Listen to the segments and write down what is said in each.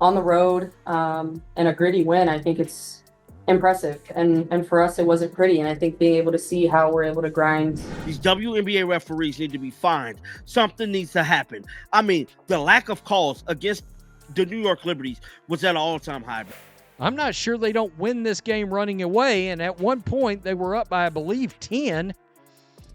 on the road and a gritty win, I think it's impressive. And for us, it wasn't pretty. And I think being able to see how we're able to grind. These WNBA referees need to be fined. Something needs to happen. I mean, the lack of calls against the New York Liberties was at an all-time high. I'm not sure they don't win this game running away. And at one point, they were up by, I believe, 10.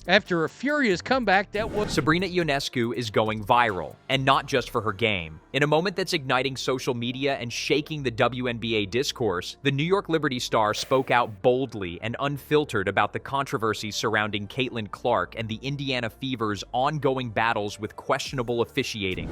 After a furious comeback, that was... Sabrina Ionescu is going viral, and not just for her game. In a moment that's igniting social media and shaking the WNBA discourse, the New York Liberty star spoke out boldly and unfiltered about the controversies surrounding Caitlin Clark and the Indiana Fever's ongoing battles with questionable officiating.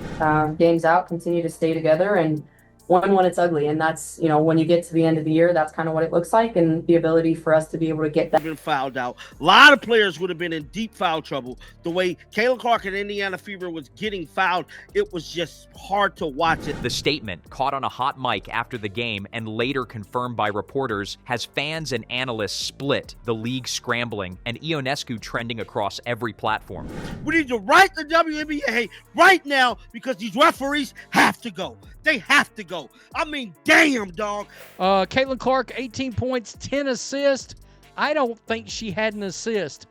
Games out, continue to stay together, and win when it's ugly. And that's, when you get to the end of the year, that's kind of what it looks like, and the ability for us to be able to get that. Been fouled out. A lot of players would have been in deep foul trouble. The way Caitlin Clark and Indiana Fever was getting fouled, it was just hard to watch it. The statement, caught on a hot mic after the game and later confirmed by reporters, has fans and analysts split, the league scrambling, and Ionescu trending across every platform. We need to write the WNBA right now because these referees have to go. They have to go. I mean, damn, dog. Caitlin Clark, 18 points, 10 assists. I don't think she had an assist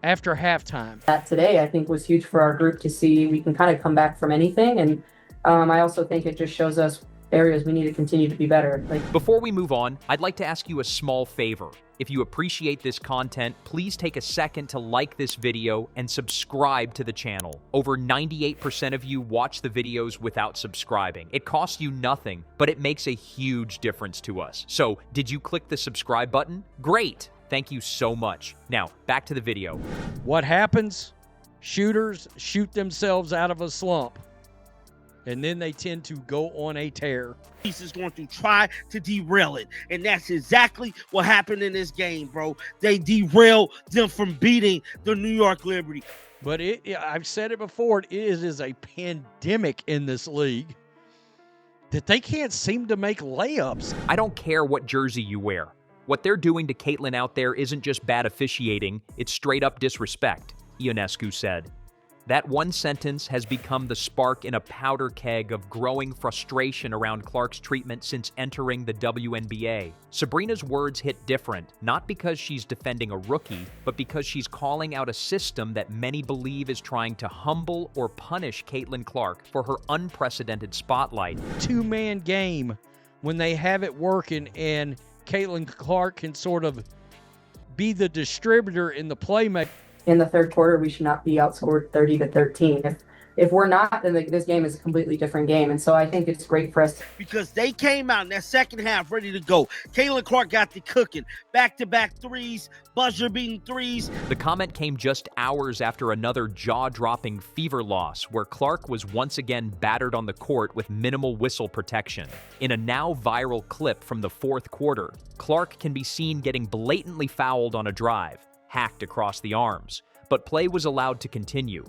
after halftime. That today, I think, was huge for our group to see we can kind of come back from anything. And I also think it just shows us areas we need to continue to be better. Before we move on, I'd like to ask you a small favor. If you appreciate this content, please take a second to like this video and subscribe to the channel. Over 98% of you watch the videos without subscribing. It costs you nothing, but it makes a huge difference to us. So, did you click the subscribe button? Great! Thank you so much. Now, back to the video. What happens? Shooters shoot themselves out of a slump, and then they tend to go on a tear. Is going to try to derail it, and that's exactly what happened in this game, bro. They derailed them from beating the New York Liberty. But I've said it before, it is a pandemic in this league that they can't seem to make layups. I don't care what jersey you wear. What they're doing to Caitlin out there isn't just bad officiating, it's straight up disrespect, Ionescu said. That one sentence has become the spark in a powder keg of growing frustration around Clark's treatment since entering the WNBA. Sabrina's words hit different, not because she's defending a rookie, but because she's calling out a system that many believe is trying to humble or punish Caitlin Clark for her unprecedented spotlight. Two-man game when they have it working and Caitlin Clark can sort of be the distributor in the playmaker. In the third quarter, we should not be outscored 30-13. If we're not, then this game is a completely different game. And so I think it's great for us. Because they came out in that second half ready to go. Caitlin Clark got the cooking. Back-to-back threes, buzzer-beating threes. The comment came just hours after another jaw-dropping Fever loss, where Clark was once again battered on the court with minimal whistle protection. In a now viral clip from the fourth quarter, Clark can be seen getting blatantly fouled on a drive, hacked across the arms, but play was allowed to continue.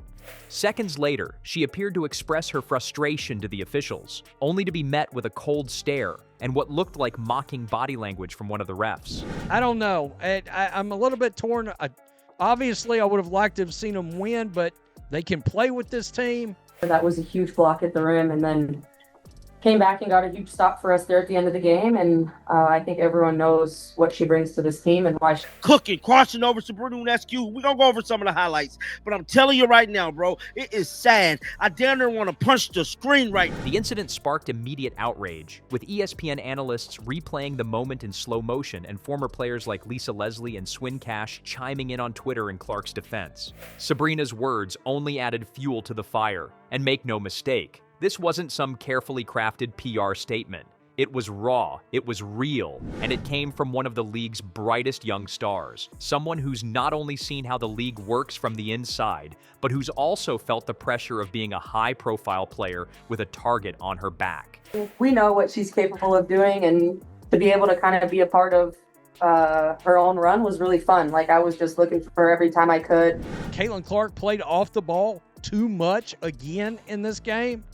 Seconds later, she appeared to express her frustration to the officials, only to be met with a cold stare and what looked like mocking body language from one of the refs. I don't know. I'm a little bit torn. Obviously, I would have liked to have seen them win, but they can play with this team. That was a huge block at the rim, and then came back and got a huge stop for us there at the end of the game. And I think everyone knows what she brings to this team and why she... Cooking, crossing over Sabrina Ionescu. We're going to go over some of the highlights. But I'm telling you right now, bro, it is sad. I damn near want to punch the screen right now. The incident sparked immediate outrage, with ESPN analysts replaying the moment in slow motion and former players like Lisa Leslie and Swin Cash chiming in on Twitter in Clark's defense. Sabrina's words only added fuel to the fire. And make no mistake, this wasn't some carefully crafted PR statement. It was raw, it was real, and it came from one of the league's brightest young stars. Someone who's not only seen how the league works from the inside, but who's also felt the pressure of being a high-profile player with a target on her back. We know what she's capable of doing, and to be able to kind of be a part of her own run was really fun. I was just looking for her every time I could. Caitlin Clark played off the ball too much again in this game.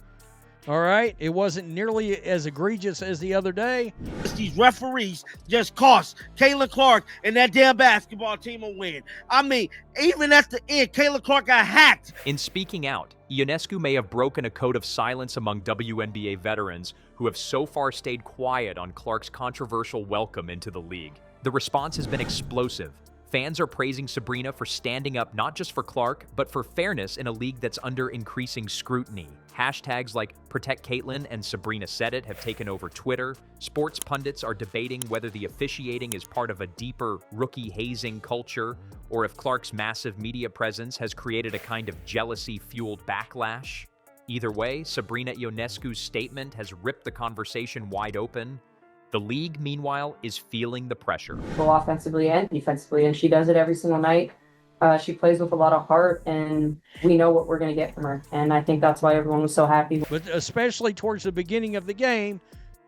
All right, it wasn't nearly as egregious as the other day. These referees just cost Caitlin Clark and that damn basketball team a win. I mean, even at the end, Caitlin Clark got hacked. In speaking out, Ionescu may have broken a code of silence among WNBA veterans who have so far stayed quiet on Clark's controversial welcome into the league. The response has been explosive. Fans are praising Sabrina for standing up not just for Clark, but for fairness in a league that's under increasing scrutiny. Hashtags like Protect Caitlin and Sabrina Said It have taken over Twitter. Sports pundits are debating whether the officiating is part of a deeper rookie hazing culture, or if Clark's massive media presence has created a kind of jealousy-fueled backlash. Either way, Sabrina Ionescu's statement has ripped the conversation wide open. The league, meanwhile, is feeling the pressure. Both offensively and defensively, and she does it every single night. She plays with a lot of heart, and we know what we're going to get from her. And I think that's why everyone was so happy. But especially towards the beginning of the game,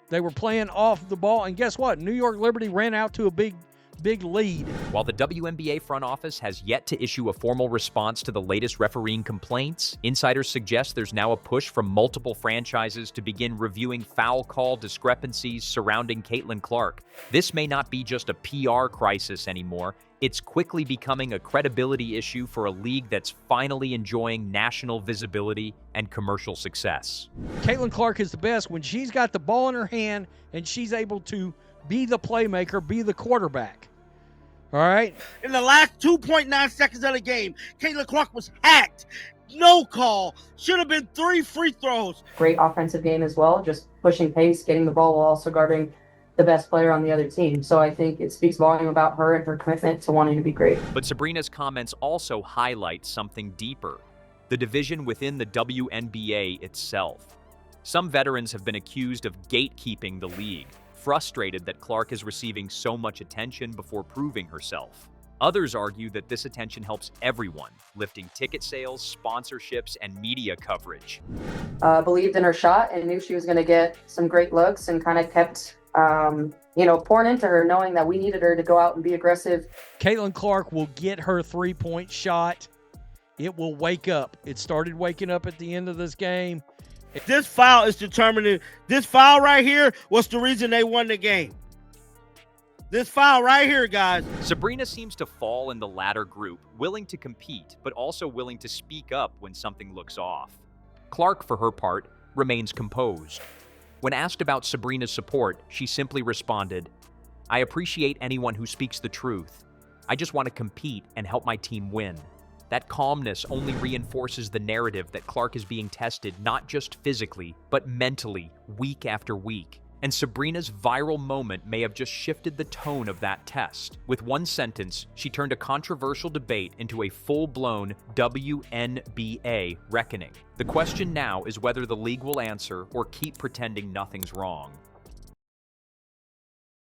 they were playing off the ball. And guess what? New York Liberty ran out to a big lead. While the WNBA front office has yet to issue a formal response to the latest refereeing complaints, insiders suggest there's now a push from multiple franchises to begin reviewing foul call discrepancies surrounding Caitlin Clark. This may not be just a PR crisis anymore. It's quickly becoming a credibility issue for a league that's finally enjoying national visibility and commercial success. Caitlin Clark is the best when she's got the ball in her hand and she's able to be the playmaker, be the quarterback. All right? In the last 2.9 seconds of the game, Caitlin Clark was hacked. No call. Should have been 3 free throws. Great offensive game as well, just pushing pace, getting the ball while also guarding the best player on the other team. So I think it speaks volume about her and her commitment to wanting to be great. But Sabrina's comments also highlight something deeper: the division within the WNBA itself. Some veterans have been accused of gatekeeping the league, frustrated that Clark is receiving so much attention before proving herself. Others argue that this attention helps everyone, lifting ticket sales, sponsorships, and media coverage. Believed in her shot and knew she was going to get some great looks, and kind of kept pouring into her, knowing that we needed her to go out and be aggressive. Caitlin Clark will get her three-point shot. It will wake up. It started waking up at the end of this game. This foul is determining. This foul right here was the reason they won the game. This foul right here, guys. Sabrina seems to fall in the latter group, willing to compete, but also willing to speak up when something looks off. Clark, for her part, remains composed. When asked about Sabrina's support, she simply responded, "I appreciate anyone who speaks the truth. I just want to compete and help my team win." That calmness only reinforces the narrative that Clark is being tested not just physically, but mentally, week after week. And Sabrina's viral moment may have just shifted the tone of that test. With one sentence, she turned a controversial debate into a full-blown WNBA reckoning. The question now is whether the league will answer or keep pretending nothing's wrong.